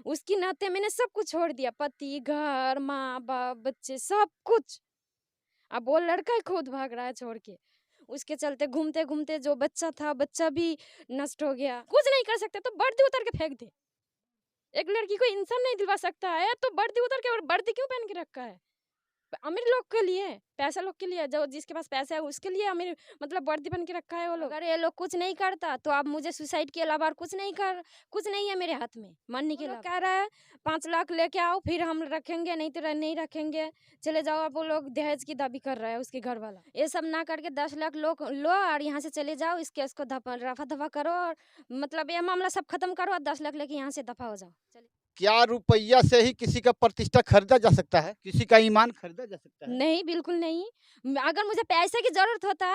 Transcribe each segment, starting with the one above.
उसकी नाते मैंने सब कुछ छोड़ दिया, पति, घर, माँ बाप, बच्चे, सब कुछ। अब वो लड़का ही खुद भाग रहा है छोड़ के। उसके चलते घूमते घूमते जो बच्चा था, बच्चा भी नष्ट हो गया। कुछ नहीं कर सकते तो वर्दी उतार के फेंक दे। एक लड़की को इंसान नहीं दिलवा सकता है तो वर्दी उतार के, और वर्दी क्यों पहन के रखा है? अमीर लोग के लिए, पैसा लोग के लिए, जो जिसके पास पैसा है उसके लिए अमीर मतलब वर्दी बन के रखा है वो लोग। अगर ये लोग कुछ नहीं करता तो अब मुझे सुसाइड के अलावा और कुछ नहीं है मेरे हाथ में मरने के अलावा। कह रहा है 5 लाख लेके आओ फिर हम रखेंगे, नहीं तो नहीं रखेंगे, चले जाओ। अब वो लोग दहेज की दाबी कर रहा है उसके घर वाला। ये सब ना करके 10 लाख लो और यहाँ से चले जाओ, इस केस को रफा दफा करो और मतलब ये मामला सब खत्म करो और 10 लाख लेके यहाँ से दफा हो जाओ। चलिए। क्या रुपया से ही किसी का प्रतिष्ठा खरीदा जा सकता है? किसी का ईमान खरीदा जा सकता है? नहीं, बिल्कुल नहीं। अगर मुझे पैसे की ज़रूरत होता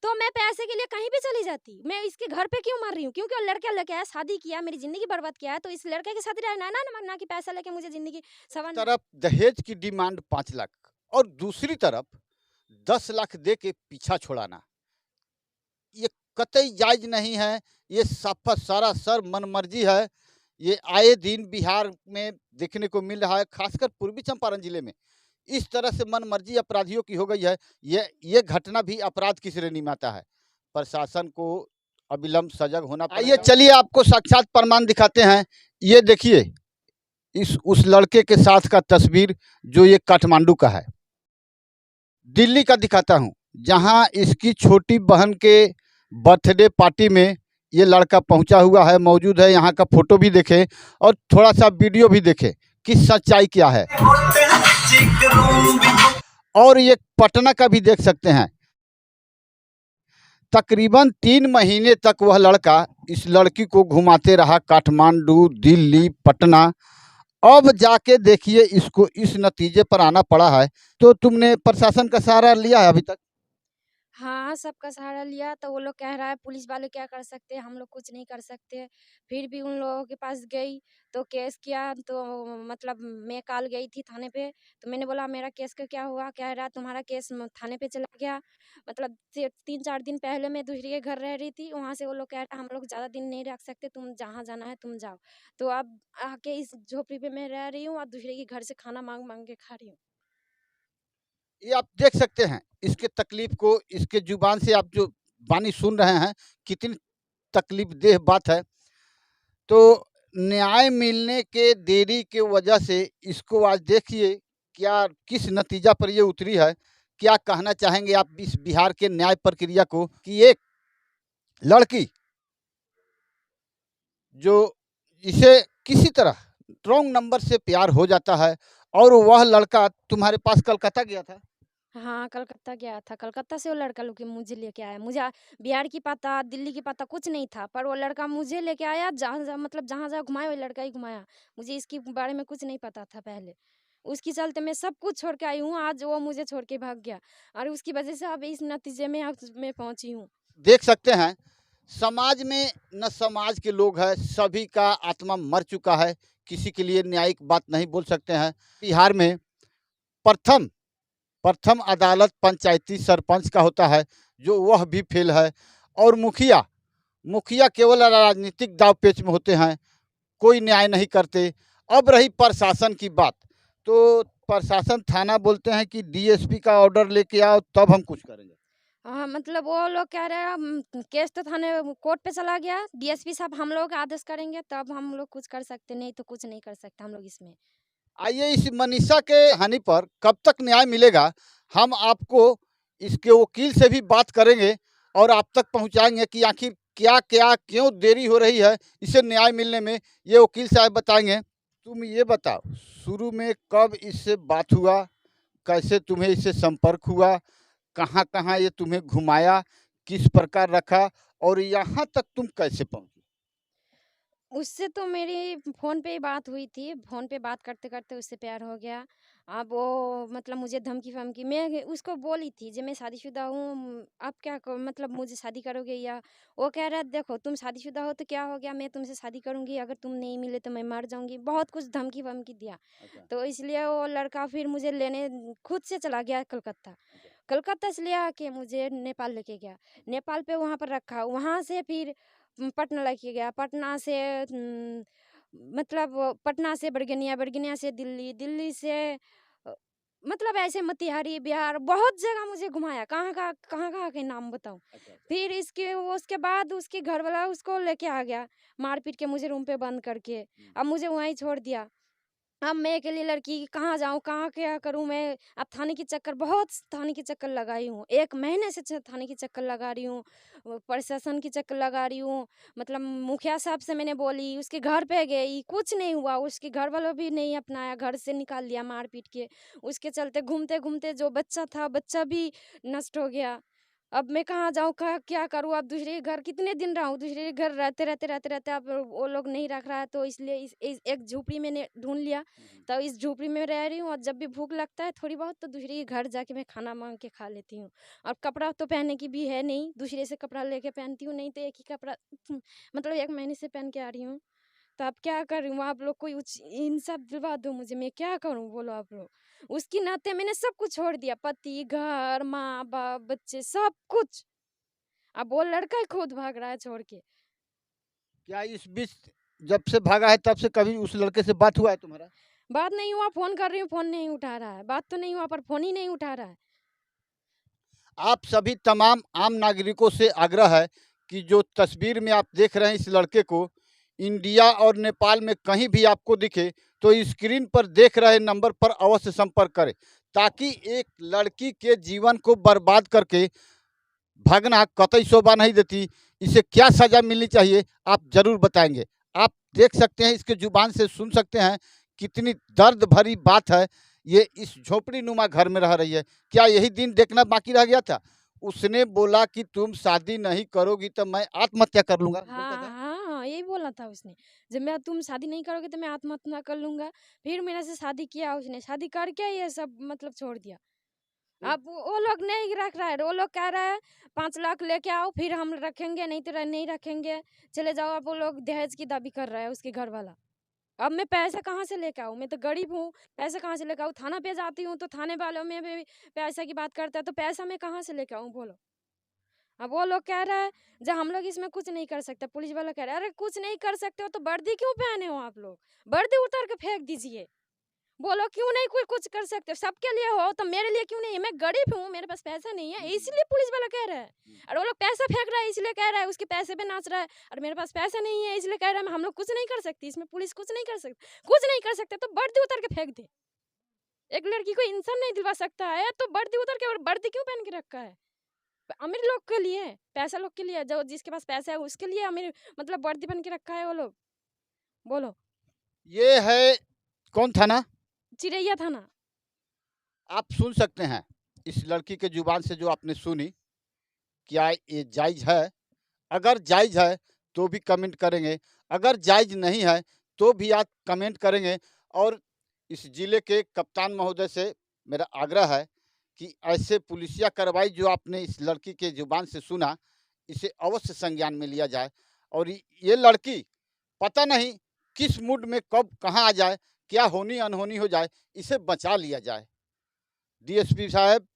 तो मैं पैसे के लिए कहीं भी चली जाती। मैं इसके घर पे क्यों मर रही हूँ? क्योंकि वो लड़का लेके आया, शादी किया, मेरी ज़िंदगी बर्बाद किया है, तो इस लड़के के साथ रहना है ना कि पैसा लेके मुझे ज़िंदगी संवारना। तरफ दहेज की डिमांड 5 लाख और दूसरी तरफ 10 लाख दे के पीछा छुड़ाना, ये कतई जायज नहीं है। ये साफा सरासर मनमर्जी है। ये आए दिन बिहार में देखने को मिल रहा है, खासकर पूर्वी चंपारण जिले में इस तरह से मनमर्जी अपराधियों की हो गई है। ये घटना भी अपराध की श्रेणी में आता है। प्रशासन को अविलंब सजग होना पड़ेगा। आइए चलिए आपको साक्षात प्रमाण दिखाते हैं। ये देखिए इस उस लड़के के साथ का तस्वीर जो ये काठमांडू का है। दिल्ली का दिखाता हूँ, जहाँ इसकी छोटी बहन के बर्थडे पार्टी में ये लड़का पहुंचा हुआ है, मौजूद है। यहाँ का फोटो भी देखें और थोड़ा सा वीडियो भी देखें कि सच्चाई क्या है। और ये पटना का भी देख सकते हैं। तकरीबन 3 महीने तक वह लड़का इस लड़की को घुमाते रहा, काठमांडू, दिल्ली, पटना। अब जाके देखिए इसको इस नतीजे पर आना पड़ा है। तो तुमने प्रशासन का सहारा लिया है अभी तक? हाँ, सबका सहारा लिया तो वो लोग कह रहा है पुलिस वाले क्या कर सकते हैं, हम लोग कुछ नहीं कर सकते। फिर भी उन लोगों के पास गई तो केस किया तो मतलब मैं कल गई थी थाने पे, तो मैंने बोला मेरा केस का क्या हुआ? कह रहा तुम्हारा केस थाने पे चला गया। मतलब 3-4 दिन पहले मैं दूसरी के घर रह रही थी, वहाँ से वो लोग कह रहा हम लोग ज़्यादा दिन नहीं रख सकते, तुम जहाँ जाना है तुम जाओ। तो अब आके इस झोपड़ी पे मैं रह रही हूँ और दूसरे के घर से खाना माँग के खा रही हूँ। ये आप देख सकते हैं इसके तकलीफ को, इसके जुबान से आप जो वाणी सुन रहे हैं, कितनी तकलीफ देह बात है। तो न्याय मिलने के देरी के वजह से इसको आज देखिए क्या किस नतीजा पर ये उतरी है। क्या कहना चाहेंगे आप इस बिहार के न्याय प्रक्रिया को कि एक लड़की जो इसे किसी तरह रॉन्ग नंबर से प्यार हो जाता है और वह लड़का तुम्हारे पास कलकत्ता गया था? हाँ, कलकत्ता गया था। कलकत्ता से वो लड़का लोग के मुझे लेके आया। मुझे बिहार की पता, दिल्ली की पता कुछ नहीं था, पर वो लड़का मुझे लेके आया। जहाँ-जहाँ मतलब जहाँ-जहाँ घुमाया, वो लड़का ही घुमाया। मुझे इसके बारे में कुछ नहीं पता था पहले। उसके चलते मैं सब कुछ छोड़ के आई हूँ, आज वो मुझे छोड़ के भाग गया और उसकी वजह से अब इस नतीजे में आज मैं पहुँची हूँ। देख सकते हैं समाज में न समाज के लोग हैं, सभी का आत्मा मर चुका है। किसी के लिए न्यायिक बात नहीं बोल सकते हैं। बिहार में प्रथम प्रथम अदालत पंचायती सरपंच का होता है, जो वह भी फेल है। और मुखिया मुखिया केवल राजनीतिक दांवपेच में होते हैं, कोई न्याय नहीं करते। अब रही प्रशासन की बात, तो प्रशासन थाना बोलते हैं कि डीएसपी का ऑर्डर लेके आओ तब हम कुछ करेंगे। हाँ, मतलब वो लोग कह रहे हैं केस तो थाने कोर्ट पे चला गया, डीएसपी साहब हम लोग आदेश करेंगे तब हम लोग कुछ कर सकते, नहीं तो कुछ नहीं कर सकते हम लोग इसमें। आइए इस मनीषा के हानि पर कब तक न्याय मिलेगा, हम आपको इसके वकील से भी बात करेंगे और आप तक पहुंचाएंगे कि आखिर क्या क्या क्यों देरी हो रही है इसे न्याय मिलने में। ये वकील साहब बताएंगे। तुम ये बताओ, शुरू में कब इससे बात हुआ, कैसे तुम्हें इससे संपर्क हुआ, कहाँ कहाँ ये तुम्हें घुमाया, किस प्रकार रखा और यहाँ तक तुम कैसे पहुँची? उससे तो मेरी फ़ोन पे ही बात हुई थी, फ़ोन पे बात करते-करते उससे प्यार हो गया। अब वो मतलब मुझे धमकी-वमकी, मैं उसको बोली थी जे मैं शादीशुदा हूँ, आप क्या क मतलब मुझे शादी करोगे या? वो कह रहा है देखो तुम शादीशुदा हो तो क्या हो गया, मैं तुमसे शादी करूँगी, अगर तुम नहीं मिले तो मैं मर जाऊँगी। बहुत कुछ धमकी-वमकी दिया। अच्छा। तो इसलिए वो लड़का फिर मुझे लेने खुद से चला गया कलकत्ता। अच्छा। कलकत्ता से ले आके मुझे नेपाल लेके गया। नेपाल पे वहाँ पर रखा, वहाँ से फिर पटना लेके गया, पटना से मतलब पटना से बरगनिया, बरगनिया से दिल्ली, दिल्ली से मतलब ऐसे मोतिहारी, बिहार बहुत जगह मुझे घुमाया। कहाँ के नाम बताऊँ। अच्छा, अच्छा। फिर उसके बाद उसके घर वाला उसको लेके आ गया, मार पीट के मुझे रूम पे बंद करके। अब मुझे वहीं छोड़ दिया। अब मैं अकेली लड़की कहाँ जाऊँ, कहाँ क्या करूँ मैं। अब थाने की चक्कर, बहुत थाने की चक्कर लगाई हूँ। 1 महीने से थाने की चक्कर लगा रही हूँ, प्रशासन की चक्कर लगा रही हूँ। मतलब मुखिया साहब से मैंने बोली, उसके घर पे गई, कुछ नहीं हुआ। उसके घर वालों भी नहीं अपनाया, घर से निकाल दिया मार पीट के। उसके चलते घूमते घूमते जो बच्चा था, बच्चा भी नष्ट हो गया। अब मैं कहाँ जाऊँ, क्या करूँ। अब दूसरे के घर कितने दिन रहूँ, दूसरे के घर रहते अब वो लोग नहीं रख रहा है, तो इसलिए इस एक झोपड़ी मैंने ढूंढ लिया। तो इस झोपड़ी में रह रही हूँ, और जब भी भूख लगता है थोड़ी बहुत, तो दूसरे के घर जाके मैं खाना मांग के खा लेती हूँ। और कपड़ा तो पहनने की भी है नहीं, दूसरे से कपड़ा लेके पहनती हूँ, नहीं तो एक ही कपड़ा मतलब 1 महीने से पहन के आ रही हूँ। तो अब क्या करूँ, आप लोग कोई इंसाफ दिलवा दो मुझे, मैं क्या करूँ बोलो आप लोग। उसकी नाते मैंने सब कुछ छोड़ दिया, पति, घर, माँ बाप, बच्चे, सब कुछ। अब वो लड़का ही खुद भाग रहा है छोड़ के। क्या इस बीच जब से भागा है तब से कभी उस लड़के से बात हुआ है तुम्हारा? बात नहीं हुआ, फोन कर रही हूँ, फोन नहीं उठा रहा है। बात तो नहीं हुआ, पर फोन ही नहीं उठा रहा है। आप सभी तमाम आम नागरिकों से आग्रह है कि जो तस्वीर में आप देख रहे हैं इस लड़के को, इंडिया और नेपाल में कहीं भी आपको दिखे तो स्क्रीन पर देख रहे नंबर पर अवश्य संपर्क करें, ताकि एक लड़की के जीवन को बर्बाद करके भागना कतई शोभा नहीं देती। इसे क्या सजा मिलनी चाहिए आप जरूर बताएंगे। आप देख सकते हैं, इसके जुबान से सुन सकते हैं कितनी दर्द भरी बात है। ये इस झोपड़ी नुमा घर में रह रही है। क्या यही दिन देखना बाकी रह गया था? उसने बोला कि तुम शादी नहीं करोगी तो मैं आत्महत्या कर लूंगा, बोलता हाँ था। हाँ हाँ, यही बोला था उसने। जब मैं तुम शादी नहीं करोगे तो मैं आत्महत्या कर लूंगा। फिर मेरे से शादी किया उसने, शादी करके ये सब मतलब छोड़ दिया। फिर अब वो लोग नहीं रख रहा है, वो लोग कह रहा है 5 लाख लेके आओ फिर हम रखेंगे, नहीं तो नहीं रखेंगे, चले जाओ। अब वो लोग दहेज की दाबी कर रहा है उसके घर वाला। अब मैं पैसे कहाँ से लेके आऊँ, मैं तो गरीब हूँ। पैसे कहाँ से लेके आऊँ, थाना पे जाती हूँ तो थाने वालों में भी पैसे की बात करता है, तो पैसा मैं कहाँ से लेके आऊँ बोलो। अब वो लोग कह रहा है जब हम लोग इसमें कुछ नहीं कर सकते, पुलिस वाला कह रहा है अरे कुछ नहीं कर सकते हो तो वर्दी क्यों पहने हो आप लोग, वर्दी उतार के फेंक दीजिए। बोलो क्यों नहीं कोई कुछ कर सकते, सबके लिए हो तो मेरे लिए क्यों नहीं है। मैं गरीब हूँ, मेरे पास पैसा नहीं है, इसलिए पुलिस वाला कह रहा है। और वो लोग पैसा फेंक रहा है इसलिए कह रहा है, उसके पैसे पे नाच रहा है। और मेरे पास पैसा नहीं है इसलिए कह रहा है हम लोग कुछ नहीं कर सकते, इसमें पुलिस कुछ नहीं कर सकते। कुछ नहीं कर सकते तो वर्दी उतार के फेंक दे। एक लड़की को इंसान नहीं दिलवा सकता है तो वर्दी उतार के, और वर्दी क्यों पहन के रखा है। अमीर लोग के लिए, पैसा लोग के लिए, जो जिसके पास पैसा है उसके लिए अमीर मतलब वर्दी पहन के रखा है वो लोग। बोलो। ये है कौन थाना? चिड़ैया थाना। आप सुन सकते हैं इस लड़की के जुबान से जो आपने सुनी। क्या ये जायज़ है? अगर जायज़ है तो भी कमेंट करेंगे, अगर जायज़ नहीं है तो भी आप कमेंट करेंगे। और इस ज़िले के कप्तान महोदय से मेरा आग्रह है कि ऐसे पुलिसिया कार्रवाई जो आपने इस लड़की के ज़ुबान से सुना, इसे अवश्य संज्ञान में लिया जाए। और ये लड़की पता नहीं किस मूड में कब कहाँ आ जाए, क्या होनी अनहोनी हो जाए, इसे बचा लिया जाए। डीएसपी साहब,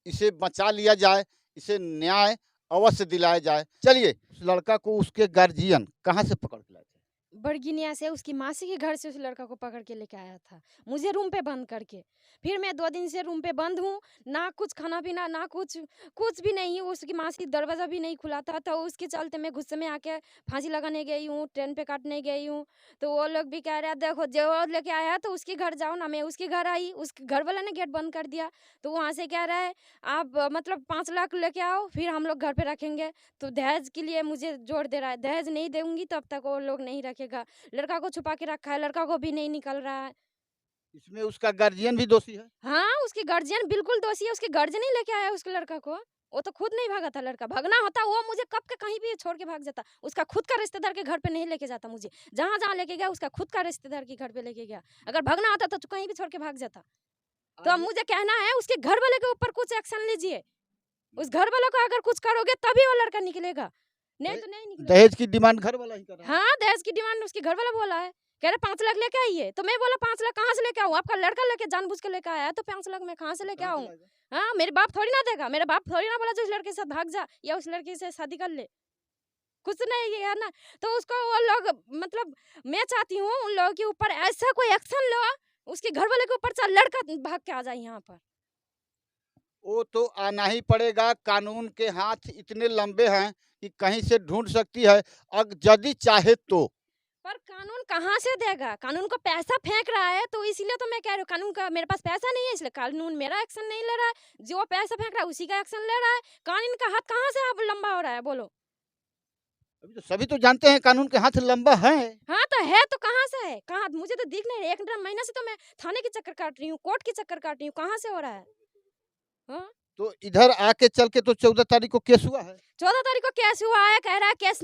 इसे बचा लिया जाए, इसे न्याय अवश्य दिलाया जाए। चलिए, उस लड़का को उसके गार्जियन कहाँ से पकड़ के लाए थे? बड़गिनिया से उसकी मासी के घर से उस लड़का को पकड़ के लेके आया था, मुझे रूम पे बंद करके। फिर मैं 2 दिन से रूम पे बंद हूँ, ना कुछ खाना पीना, ना कुछ कुछ भी नहीं। उसकी मासी दरवाज़ा भी नहीं खुला था, तो उसके चलते मैं गुस्से में आके फांसी लगाने गई हूँ, ट्रेन पे काटने गई हूँ। तो वो लोग भी कह रहे हैं देखो जो लेके आया तो उसके घर जाओ ना। मैं उसके घर आई, उसके घर वाला ने गेट बंद कर दिया। तो वहाँ से कह रहा है आप मतलब 5 लाख लेके आओ फिर हम लोग घर पे रखेंगे। तो दहेज के लिए मुझे जोर दे रहा है, दहेज नहीं दूंगी तब तक वो लोग नहीं रखेगा। लड़का को छुपा के रखा है, लड़का को भी नहीं निकल रहा है। इसमें उसका गार्जियन भी दोषी है? हाँ, उसके गार्जियन बिल्कुल दोषी है, उसके गार्जियन ही लेके आया उसके लड़का को। वो तो खुद नहीं भागा था लड़का, भागना होता वो मुझे कब के कहीं भी छोड़ के भाग जाता। उसका खुद का रिश्तेदार के घर पे नहीं लेके जाता मुझे, जहाँ-जहाँ लेके गया उसका खुद का रिश्तेदार के घर पे लेके गया। अगर भागना होता तो कहीं भी छोड़ के भाग जाता। तो अब आज मुझे कहना है उसके घर वाले के ऊपर कुछ एक्शन लीजिए। उस घर वालों को अगर कुछ करोगे तभी वो लड़का निकलेगा, नहीं तो नहीं निकलेगा। दहेज की डिमांड घर वाला ही कर रहा है? हाँ, दहेज की डिमांड उसके घर वाला बोला है। कह रहे 5 लाख लेके आइए, तो मैं बोला 5 लाख कहाँ से लेके आऊँ? आपका लड़का लेके जानबूझ के लेके आया है, तो 5 लाख मैं कहाँ से लेके कहाँ से आऊँ? लाएगा? हाँ, मेरे बाप थोड़ी ना देगा, मेरा बाप थोड़ी ना बोला जो उस लड़के के साथ भाग जा या उस लड़की से शादी कर ले। कुछ नहीं है ना। तो उसको वो लोग मतलब मैं चाहती हूँ उन लोगों के ऊपर ऐसा कोई एक्शन लो, उसके घर वाले के ऊपर लड़का भाग के आ जाए यहाँ पर। वो तो आना ही पड़ेगा, कानून के हाथ इतने लंबे हैं कि कहीं से ढूंढ सकती है, यदि चाहे तो। पर कानून कहाँ से देगा? कानून को पैसा फेंक रहा है, तो इसीलिए तो मैं कह रही हूँ कानून का मेरे पास पैसा नहीं है, इसलिए कानून मेरा एक्शन नहीं ले रहा है। जो पैसा फेंक रहा है उसी का एक्शन ले रहा है। कानून का हाथ कहाँ से अब लंबा हो रहा है बोलो? अभी तो सभी तो जानते हैं कानून के हाथ लंबा है। हाँ, तो है तो कहाँ से है? कहाँ? मुझे तो दिख नहीं रहा है। 1 डेढ़ महीने से तो मैं थाने के चक्कर काट रही हूँ, कोर्ट के चक्कर काट रही हूँ, कहाँ से हो रहा है? हाँ? तो इधर आके चल के तो 14 तारीख को केस हुआ है। 14 तारीख को केस हुआ है, कह रहा है केस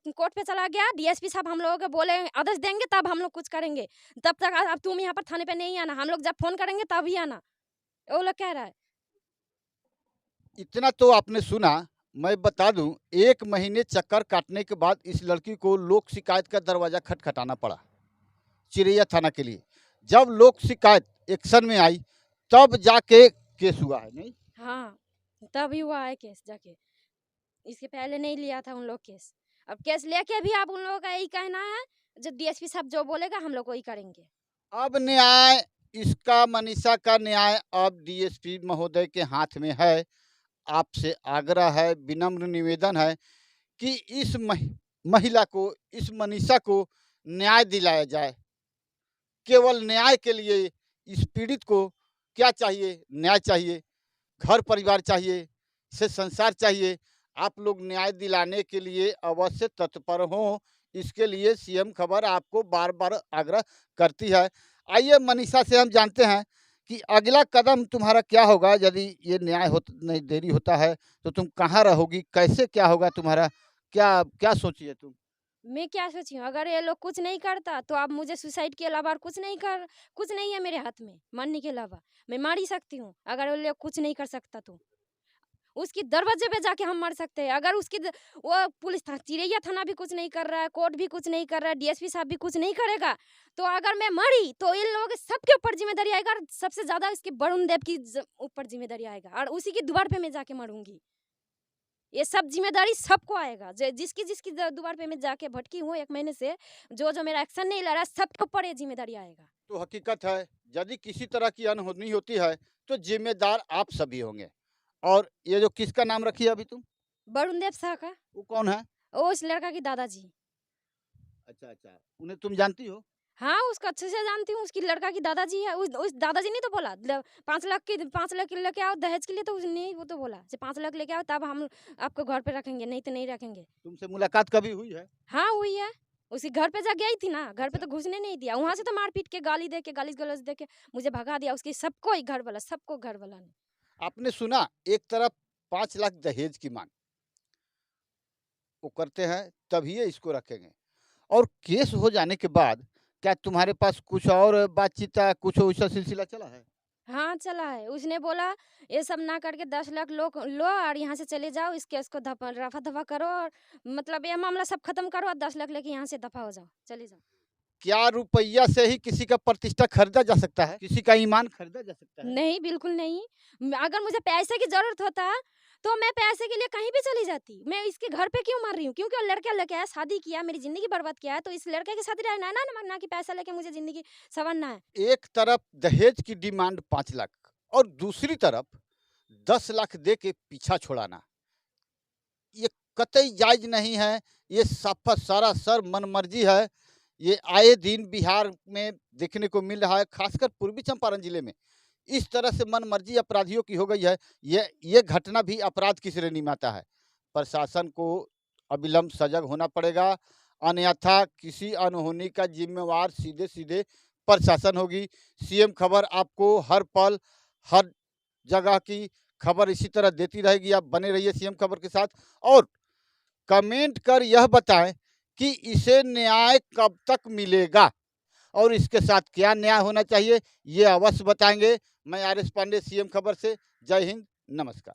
कोर्ट पे चला गया, डीएसपी साहब हम लोगों को बोले आदेश देंगे तब हम लोग कुछ करेंगे। तब तक अब तुम यहाँ पर थाने पे नहीं आना, हम लोग जब फ़ोन करेंगे तभी आना। वो लोग कह रहा है। इतना तो आपने सुना। मैं बता दूं, 1 महीने चक्कर काटने के बाद इस लड़की को लोक शिकायत का दरवाजा खटखटाना पड़ा, चिरैया थाना के लिए। जब लोक शिकायत एक्शन में आई, तब जाके केस हुआ है, नहीं? हाँ, तभी हुआ है केस जाके। इसके पहले नहीं लिया था उन लोग केस। अब केस लेके भी अब उन लोगों का यही कहना है, जो डीएसपी साहब जो बोलेगा हम लोग वही करेंगे। अब न्याय, इसका मनीषा का न्याय अब डीएसपी महोदय के हाथ में है। आपसे आग्रह है, विनम्र निवेदन है कि इस महिला को, इस मनीषा को न्याय दिलाया जाए। केवल न्याय के लिए इस पीड़ित को क्या चाहिए? न्याय चाहिए, घर परिवार चाहिए, से संसार चाहिए। आप लोग न्याय दिलाने के लिए अवश्य तत्पर हों। इसके लिए सीएम खबर आपको बार-बार आग्रह करती है। आइए मनीषा से हम जानते हैं कि अगला कदम तुम्हारा क्या होगा? यदि ये न्याय नहीं देरी होता है तो तुम कहाँ रहोगी? कैसे क्या होगा तुम्हारा? क्या क्या सोची है तुम? मैं क्या सोची हूँ, अगर ये लोग कुछ नहीं करता तो अब मुझे सुसाइड के अलावा और कुछ नहीं है मेरे हाथ में मरने के अलावा। मैं मार ही सकती हूँ, अगर वो लोग कुछ नहीं कर सकता तो। उसकी दरवाजे पे जाके हम मर सकते हैं। अगर वो पुलिस चिरैया थाना भी कुछ नहीं कर रहा है, कोर्ट भी कुछ नहीं कर रहा है, डीएसपी साहब भी कुछ नहीं करेगा, तो अगर मैं मरी तो इन लोगों के सबके ऊपर जिम्मेदारी आएगा, और सबसे ज्यादा इसके वरुण देव की ऊपर जिम्मेदारी आएगा, और उसी की द्वार पे मैं जाके मरूंगी। ये सब जिम्मेदारी सबको आएगा। जिसकी जिसकी द्वार पे मैं जाके भटकी हूँ 1 महीने से, जो मेरा एक्शन नहीं ले रहा है, सबके ऊपर ये जिम्मेदारी आएगा। तो हकीकत है, यदि किसी तरह की अनहोनी होती है तो जिम्मेदार आप सभी होंगे। और ये जो किसका नाम रखी है अभी तुम? वरुण देव शाह का, वो कौन है? वो इस लड़का की दादाजी। अच्छा, अच्छा। उन्हें तुम जानती हो? हाँ, उसको अच्छे से जानती हूँ, उसकी लड़का की दादाजी है। उस दादाजी ने तो बोला 5 लाख लेके आओ दहेज के लिए, तो उसने वो तो बोला 5 लाख लेके आओ तब हम आपको घर पे रखेंगे, नहीं तो नहीं रखेंगे। तुमसे मुलाकात कभी हुई है? हाँ, हुई है। उसी घर पे जा गई थी ना, घर पे अच्छा। तो घुसने नहीं दिया। वहाँ से तो मार-पीट के गाली-गलौज दे के मुझे भगा दिया। उसकी सबको ही सबको घर वाला ने। आपने सुना, एक तरफ 5 लाख दहेज की मांग वो करते हैं, तभी ये इसको रखेंगे। और केस हो जाने के बाद क्या तुम्हारे पास कुछ और बातचीत का कुछ वैसा सिलसिला चला है? हाँ, चला है। उसने बोला ये सब ना करके 10 लाख लो और यहाँ से चले जाओ, इस केस को रफा-दफा करो, और मतलब ये मामला सब खत्म करो और 10 लाख लेके यहाँ से दफा हो जाओ, चले जाओ। क्या रुपया से ही किसी का प्रतिष्ठा खरीदा जा सकता है? किसी का ईमान खरीदा जा सकता है? नहीं, बिल्कुल नहीं। अगर मुझे पैसे की ज़रूरत होता, तो मैं पैसे के लिए कहीं भी चली जाती। मैं इसके घर पे क्यों मर रही हूँ? क्योंकि वो लड़का लेके आया, शादी किया, मेरी ज़िंदगी बर्बाद किया है, तो इस लड़के के साथ ही रहना है ना कि पैसा लेके मुझे ज़िंदगी सँवरना है। एक तरफ दहेज की डिमांड 5 लाख और दूसरी तरफ 10 लाख दे के पीछा छुड़ाना, ये कतई जायज़ नहीं है। ये सरासर मनमर्जी है। ये आए दिन बिहार में देखने को मिल रहा है, खासकर पूर्वी चंपारण जिले में। इस तरह से मनमर्जी अपराधियों की हो गई है। ये घटना भी अपराध की श्रेणी में आता है। प्रशासन को अविलंब सजग होना पड़ेगा, अन्यथा किसी अनहोनी का जिम्मेवार सीधे-सीधे प्रशासन होगी। सीएम खबर आपको हर पल, हर जगह की खबर इसी तरह देती रहेगी। आप बने रहिए सीएम खबर के साथ और कमेंट कर यह बताएं कि इसे न्याय कब तक मिलेगा और इसके साथ क्या न्याय होना चाहिए, ये अवश्य बताएंगे। मैं आर एस पांडे, सीएम खबर से। जय हिंद, नमस्कार।